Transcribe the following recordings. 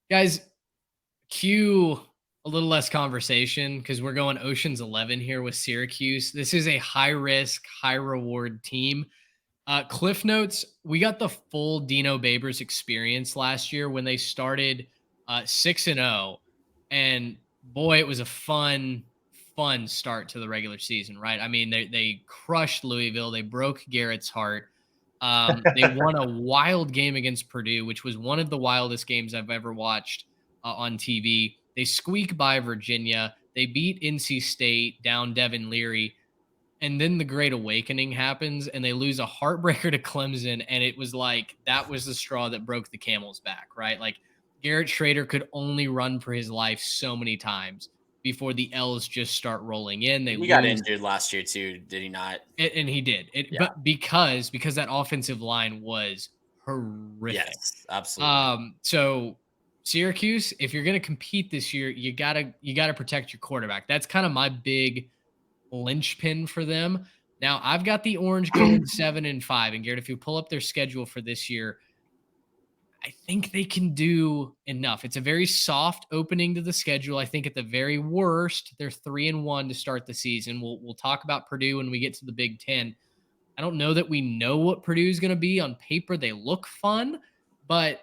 Guys, cue a little less conversation because we're going Ocean's 11 here with Syracuse. This is a high risk, high reward team. Cliff notes: we got the full Dino Babers experience last year when they started 6-0, and boy, it was a fun start to the regular season. Right? I mean, they crushed Louisville. They broke Garrett's heart. They won a wild game against Purdue, which was one of the wildest games I've ever watched on TV. They squeak by Virginia. They beat NC State down Devin Leary, and then the Great Awakening happens, and they lose a heartbreaker to Clemson. And it was like that was the straw that broke the camel's back, right? Like Garrett Schrader could only run for his life so many times before the L's just start rolling in. They He got lose, injured last year too, did he not? and he did it, Yeah. but because that offensive line was horrific. Yes, absolutely. So Syracuse, if you're going to compete this year, you gotta protect your quarterback. That's kind of my big linchpin for them. Now I've got the Orange going 7-5, and Garrett, if you pull up their schedule for this year, I think they can do enough. It's a very soft opening to the schedule. I think at the very worst, they're 3-1 to start the season. We'll talk about Purdue when we get to the Big Ten. I don't know that we know what Purdue's going to be on paper. They look fun, but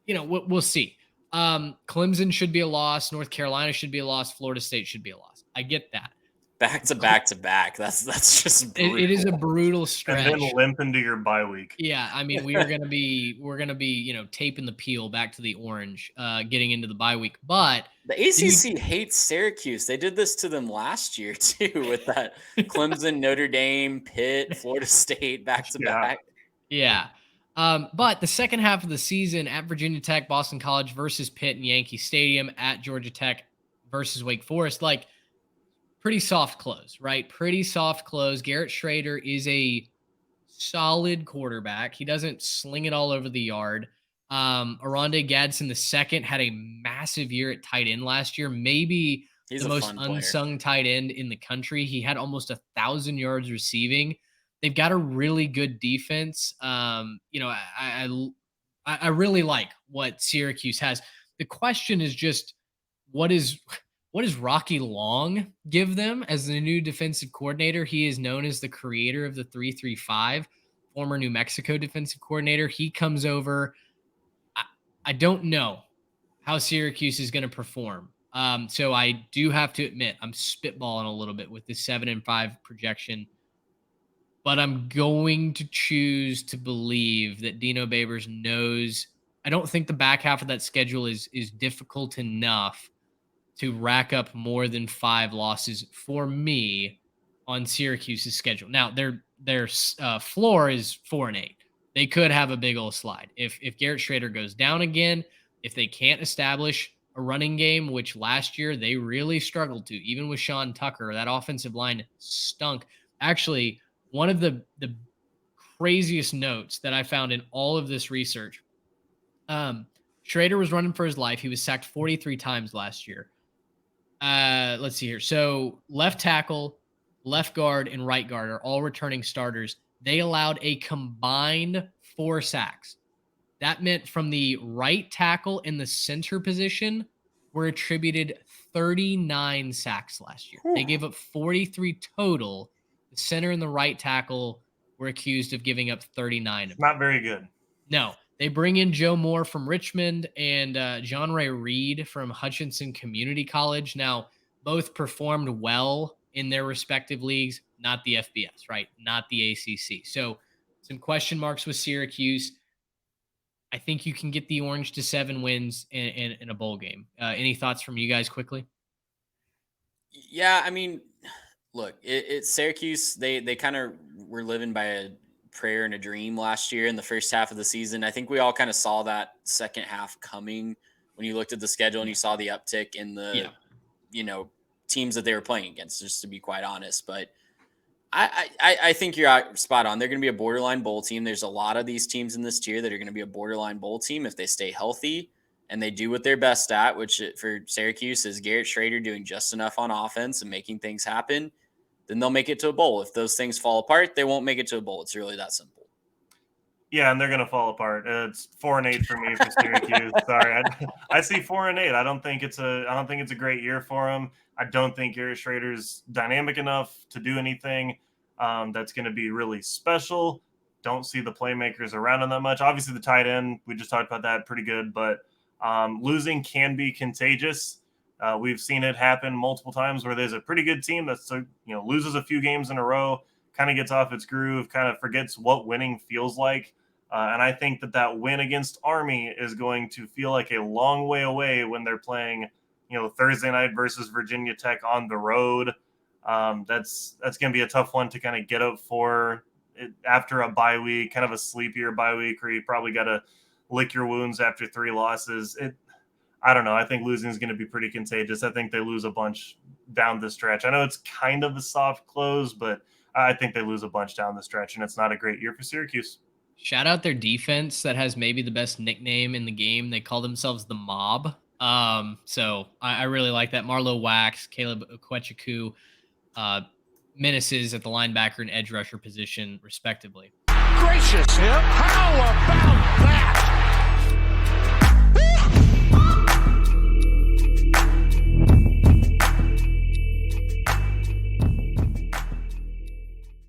we'll see. Clemson should be a loss. North Carolina should be a loss. Florida State should be a loss. I get that. Back to back to back. That's just brutal. It is a brutal stretch. And then limp into your bye week. Yeah, I mean, we're gonna be taping the peel back to the orange, getting into the bye week. But The ACC hates Syracuse. They did this to them last year too, with that Clemson, Notre Dame, Pitt, Florida State back to back. Yeah. But the second half of the season at Virginia Tech, Boston College versus Pitt and Yankee Stadium, at Georgia Tech versus Wake Forest, like pretty soft close, right? Pretty soft close. Garrett Schrader is a solid quarterback. He doesn't sling it all over the yard. Aronde Gadsden the second had a massive year at tight end last year. Maybe He's the a most fun player. unsung tight end in the country. He had almost 1,000 yards receiving. They've got a really good defense. I really like what Syracuse has. The question is just what does Rocky Long give them as the new defensive coordinator? He is known as the creator of the 3-3-5, former New Mexico defensive coordinator. He comes over. I don't know how Syracuse is going to perform. So I do have to admit I'm spitballing a little bit with this 7-5 projection, but I'm going to choose to believe that Dino Babers knows. I don't think the back half of that schedule is difficult enough to rack up more than 5 losses for me on Syracuse's schedule. Now their floor is 4-8. They could have a big old slide if Garrett Schrader goes down again. If they can't establish a running game, which last year they really struggled to, even with Sean Tucker, that offensive line stunk. Actually, one of the craziest notes that I found in all of this research, Schrader was running for his life. He was sacked 43 times last year. Let's see here. So left tackle, left guard, and right guard are all returning starters. They allowed a combined 4 sacks. That meant from the right tackle and the center position were attributed 39 sacks last year. They gave up 43 total. The center and the right tackle were accused of giving up 39. Not very good. No. They bring in Joe Moore from Richmond and John Ray Reed from Hutchinson Community College. Now, both performed well in their respective leagues, not the FBS, right? Not the ACC. So some question marks with Syracuse. I think you can get the Orange to 7 wins in a bowl game. Any thoughts from you guys quickly? Yeah, I mean, look, it's Syracuse. They kind of were living by a prayer and a dream last year in the first half of the season. I think we all kind of saw that second half coming when you looked at the schedule and you saw the uptick in the, teams that they were playing against, just to be quite honest. But I think you're out spot on. They're going to be a borderline bowl team. There's a lot of these teams in this tier that are going to be a borderline bowl team if they stay healthy and they do what they're best at, which for Syracuse is Garrett Schrader doing just enough on offense and making things happen. Then they'll make it to a bowl. If those things fall apart, they won't make it to a bowl. It's really that simple. Yeah, and they're gonna fall apart. It's 4-8 for me for Syracuse. Sorry, I see 4-8. I don't think it's a great year for them. I don't think Garrett Schrader's dynamic enough to do anything that's going to be really special. Don't see the playmakers around him that much. Obviously, the tight end we just talked about that pretty good, but losing can be contagious. We've seen it happen multiple times where there's a pretty good team that's loses a few games in a row, kind of gets off its groove, kind of forgets what winning feels like. And I think that win against Army is going to feel like a long way away when they're playing, Thursday night versus Virginia Tech on the road. That's going to be a tough one to kind of get up for after a bye week, kind of a sleepier bye week where you probably got to lick your wounds after 3 losses. I don't know. I think losing is going to be pretty contagious. I think they lose a bunch down the stretch. I know it's kind of a soft close, but I think they lose a bunch down the stretch, and it's not a great year for Syracuse. Shout out their defense that has maybe the best nickname in the game. They call themselves the Mob. So I really like that. Marlo Wax, Caleb Kwetchiku, menaces at the linebacker and edge rusher position, respectively. Gracious him! How about that?